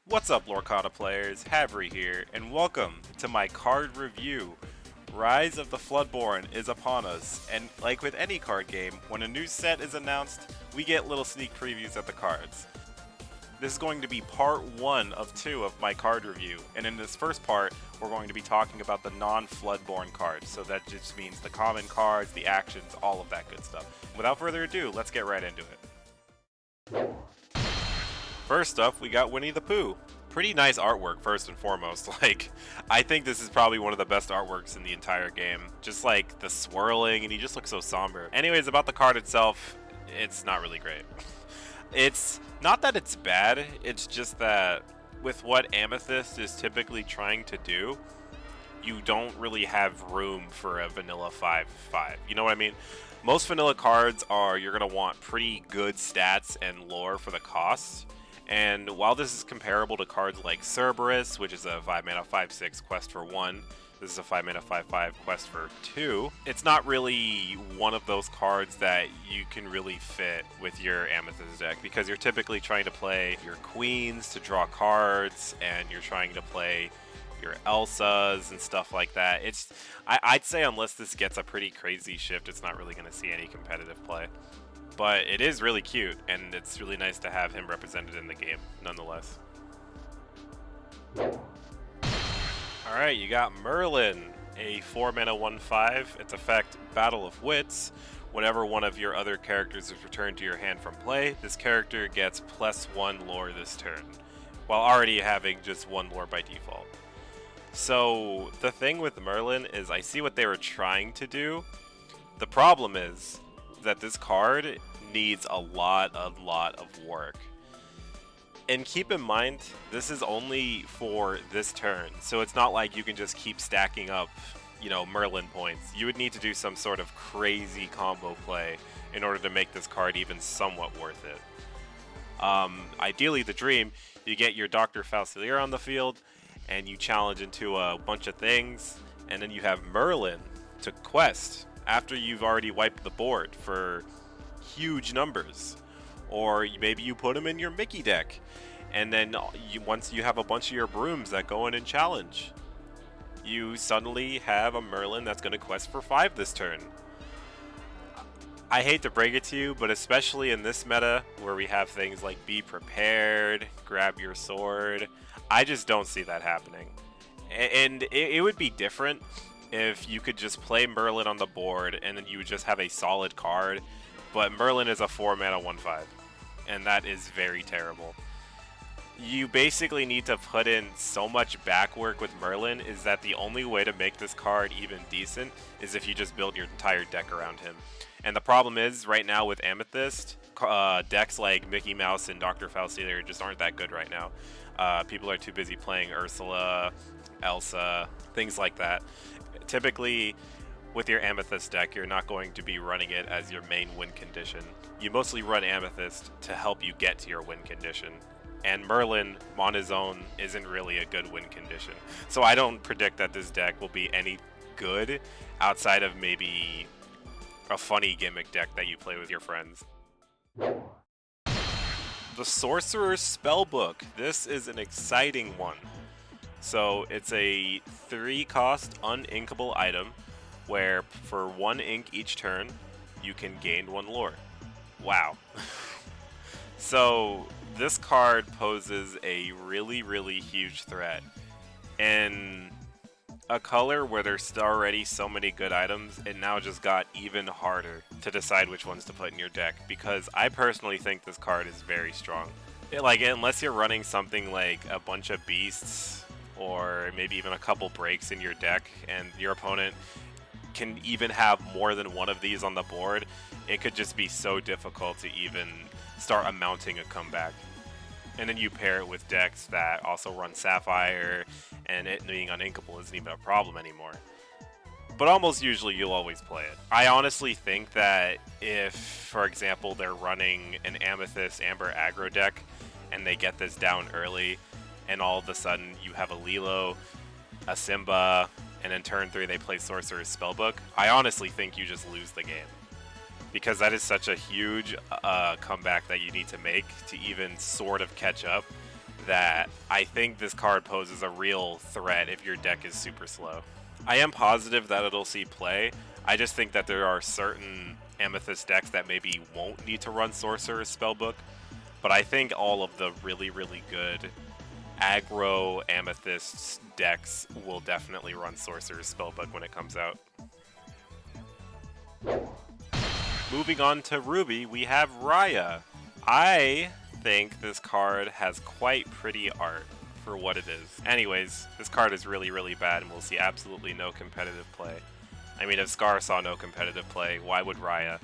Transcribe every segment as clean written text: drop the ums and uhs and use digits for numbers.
What's up, Lorcana players? Havry here, and welcome to my card review. Rise of the Floodborn is upon us, and like with any card game, when a new set is announced, we get little sneak previews of the cards. This is going to be part 1 of 2 of my card review, and in this first part, we're going to be talking about the non-Floodborn cards, so that just means the common cards, the actions, all of that good stuff. Without further ado, let's get right into it. First up, we got Winnie the Pooh. Pretty nice artwork, first and foremost. I think this is probably one of the best artworks in the entire game. Just like the swirling, and he just looks so somber. Anyways, about the card itself, it's not really great. It's not that it's bad, it's just that with what Amethyst is typically trying to do, you don't really have room for a vanilla 5/5. You know what I mean? Most vanilla cards you're going to want pretty good stats and lore for the costs. And while this is comparable to cards like Cerberus, which is a 5 mana 5/6 quest for 1, this is a 5 mana 5/5 quest for 2, it's not really one of those cards that you can really fit with your Amethyst deck because you're typically trying to play your Queens to draw cards, and you're trying to play your Elsas and stuff like that. I'd say unless this gets a pretty crazy shift, it's not really going to see any competitive play. But it is really cute, and it's really nice to have him represented in the game, nonetheless. Alright, you got Merlin, a 4 mana 1/5. Its effect, Battle of Wits. Whenever one of your other characters is returned to your hand from play, this character gets +1 lore this turn, while already having just 1 lore by default. So, the thing with Merlin is I see what they were trying to do. The problem is that this card needs a lot of work. And keep in mind, this is only for this turn, so it's not like you can just keep stacking up, Merlin points. You would need to do some sort of crazy combo play in order to make this card even somewhat worth it. Ideally, the dream, you get your Dr. Faucilier on the field, and you challenge into a bunch of things, and then you have Merlin to quest after you've already wiped the board for huge numbers. Or maybe you put him in your Mickey deck, and then once you have a bunch of your brooms that go in and challenge, you suddenly have a Merlin that's going to quest for 5 this turn. I hate to break it to you, but especially in this meta where we have things like Be Prepared, Grab Your Sword, I just don't see that happening. And it would be different if you could just play Merlin on the board and then you would just have a solid card, but Merlin is a 4 mana 1/5, and that is very terrible. You basically need to put in so much back work with Merlin is that the only way to make this card even decent is if you just build your entire deck around him. And the problem is, right now with Amethyst, decks like Mickey Mouse and Dr. Faucilier just aren't that good right now. People are too busy playing Ursula, Elsa, things like that. Typically, with your Amethyst deck, you're not going to be running it as your main win condition. You mostly run Amethyst to help you get to your win condition. And Merlin, on his own, isn't really a good win condition. So I don't predict that this deck will be any good outside of maybe a funny gimmick deck that you play with your friends. The Sorcerer's Spellbook. This is an exciting one. So it's a 3-cost uninkable item where for 1 ink each turn, you can gain 1 lore. Wow. So this card poses a really huge threat. In a color where there's already so many good items, it now just got even harder to decide which ones to put in your deck, because I personally think this card is very strong. Unless you're running something like a bunch of beasts, or maybe even a couple breaks in your deck, and your opponent can even have more than one of these on the board, it could just be so difficult to even start amounting a comeback. And then you pair it with decks that also run Sapphire, and it being uninkable isn't even a problem anymore. But almost usually you'll always play it. I honestly think that if, for example, they're running an Amethyst Amber aggro deck, and they get this down early, and all of a sudden you have a Lilo, a Simba, and in turn 3 they play Sorcerer's Spellbook, I honestly think you just lose the game. Because that is such a huge comeback that you need to make to even sort of catch up. that I think this card poses a real threat if your deck is super slow. I am positive that it'll see play. I just think that there are certain Amethyst decks that maybe won't need to run Sorcerer's Spellbook, but I think all of the really, really good aggro Amethyst decks will definitely run Sorcerer's Spellbook when it comes out. Moving on to Ruby, we have Raya. I think this card has quite pretty art for what it is. Anyways, this card is really, really bad and we'll see absolutely no competitive play. I mean, if Scar saw no competitive play, why would Raya?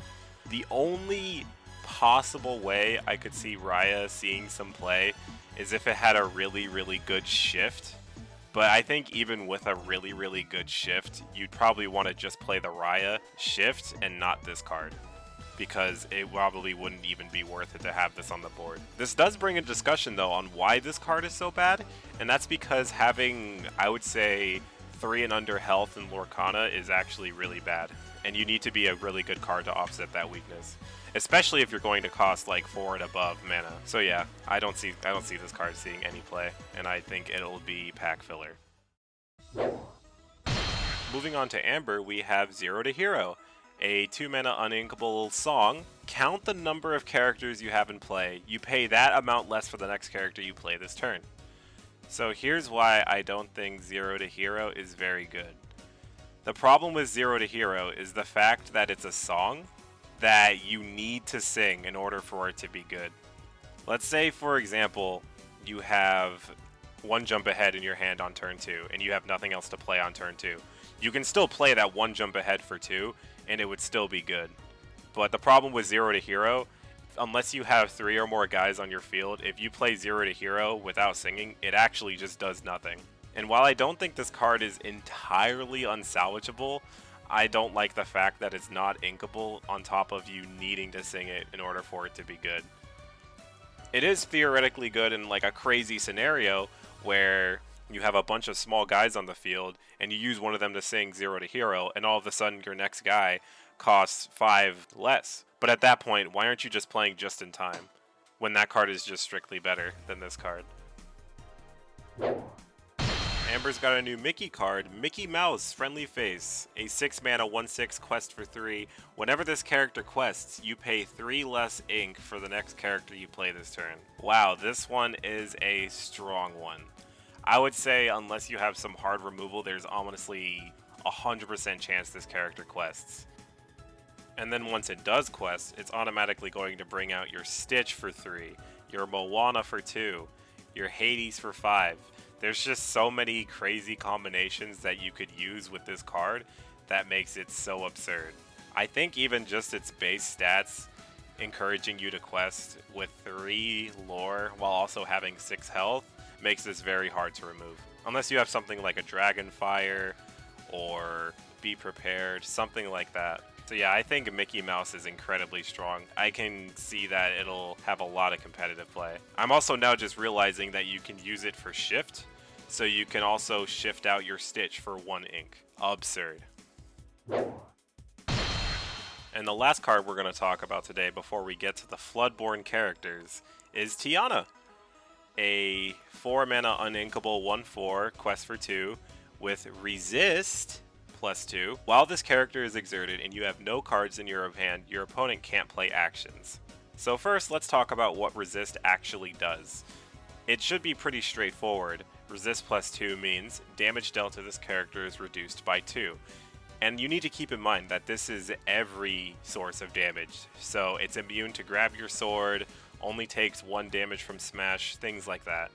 The only possible way I could see Raya seeing some play is if it had a really, really good shift. But I think even with a really, really good shift, you'd probably want to just play the Raya shift and not this card, because it probably wouldn't even be worth it to have this on the board. This does bring a discussion though on why this card is so bad, and that's because having, I would say, 3 and under health in Lorcana is actually really bad, and you need to be a really good card to offset that weakness, especially if you're going to cost like 4 and above mana. So yeah, I don't see this card seeing any play, and I think it'll be pack filler. Moving on to Amber, we have Zero to Hero, a 2-mana uninkable song. Count the number of characters you have in play. You pay that amount less for the next character you play this turn. So here's why I don't think Zero to Hero is very good. The problem with Zero to Hero is the fact that it's a song that you need to sing in order for it to be good. Let's say, for example, you have 1 jump ahead in your hand on turn 2, and you have nothing else to play on turn 2. You can still play that 1 jump ahead for 2, and it would still be good. But the problem with Zero to Hero, unless you have 3 or more guys on your field, if you play Zero to Hero without singing, it actually just does nothing. And while I don't think this card is entirely unsalvageable, I don't like the fact that it's not inkable on top of you needing to sing it in order for it to be good. It is theoretically good in like a crazy scenario where you have a bunch of small guys on the field and you use one of them to sing Zero to Hero, and all of a sudden your next guy costs 5 less. But at that point, why aren't you just playing Just in Time when that card is just strictly better than this card? Amber's got a new Mickey card, Mickey Mouse, Friendly Face, a 6-mana 1/6 quest for 3. Whenever this character quests, you pay 3 less ink for the next character you play this turn. Wow, this one is a strong one. I would say unless you have some hard removal, there's honestly 100% chance this character quests. And then once it does quest, it's automatically going to bring out your Stitch for 3, your Moana for 2, your Hades for 5. There's just so many crazy combinations that you could use with this card that makes it so absurd. I think even just its base stats encouraging you to quest with 3 lore while also having 6 health makes this very hard to remove. Unless you have something like a Dragonfire or Be Prepared, something like that. So yeah, I think Mickey Mouse is incredibly strong. I can see that it'll have a lot of competitive play. I'm also now just realizing that you can use it for shift, so you can also shift out your Stitch for 1 ink. Absurd. And the last card we're going to talk about today before we get to the Floodborn characters is Tiana, a 4-mana uninkable 1/4 quest for 2 with Resist +2. While this character is exerted and you have no cards in your hand, your opponent can't play actions. So first, let's talk about what Resist actually does. It should be pretty straightforward. Resist +2 means damage dealt to this character is reduced by 2. And you need to keep in mind that this is every source of damage. So it's immune to grab your sword, only takes 1 damage from smash, things like that.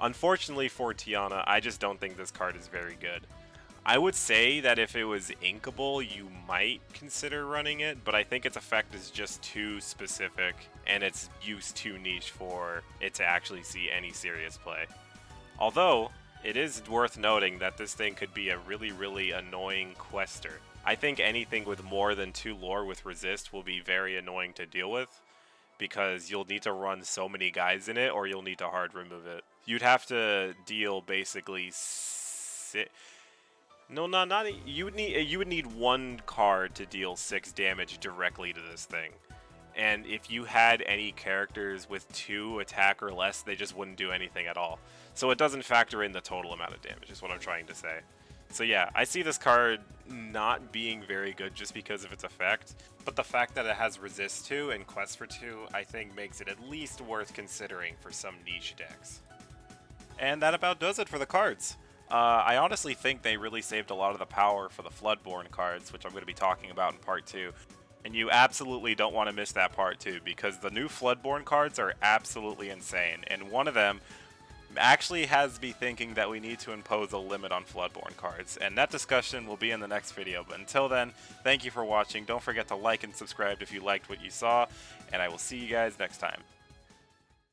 Unfortunately for Tiana, I just don't think this card is very good. I would say that if it was inkable, you might consider running it, but I think its effect is just too specific and its use too niche for it to actually see any serious play. Although, it is worth noting that this thing could be a really, really annoying quester. I think anything with more than 2 lore with Resist will be very annoying to deal with, because you'll need to run so many guys in it, or you'll need to hard remove it. You'd have to deal basically you would need 1 card to deal 6 damage directly to this thing. and if you had any characters with 2 attack or less, they just wouldn't do anything at all. So it doesn't factor in the total amount of damage, is what I'm trying to say. So yeah, I see this card not being very good just because of its effect, but the fact that it has Resist 2 and Quest for 2, I think makes it at least worth considering for some niche decks. And that about does it for the cards. I honestly think they really saved a lot of the power for the Floodborn cards, which I'm going to be talking about in part 2. And you absolutely don't want to miss that part 2, because the new Floodborn cards are absolutely insane, and one of them actually has me thinking that we need to impose a limit on Floodborn cards, and that discussion will be in the next video. But until then, thank you for watching. Don't forget to like and subscribe if you liked what you saw, and I will see you guys next time.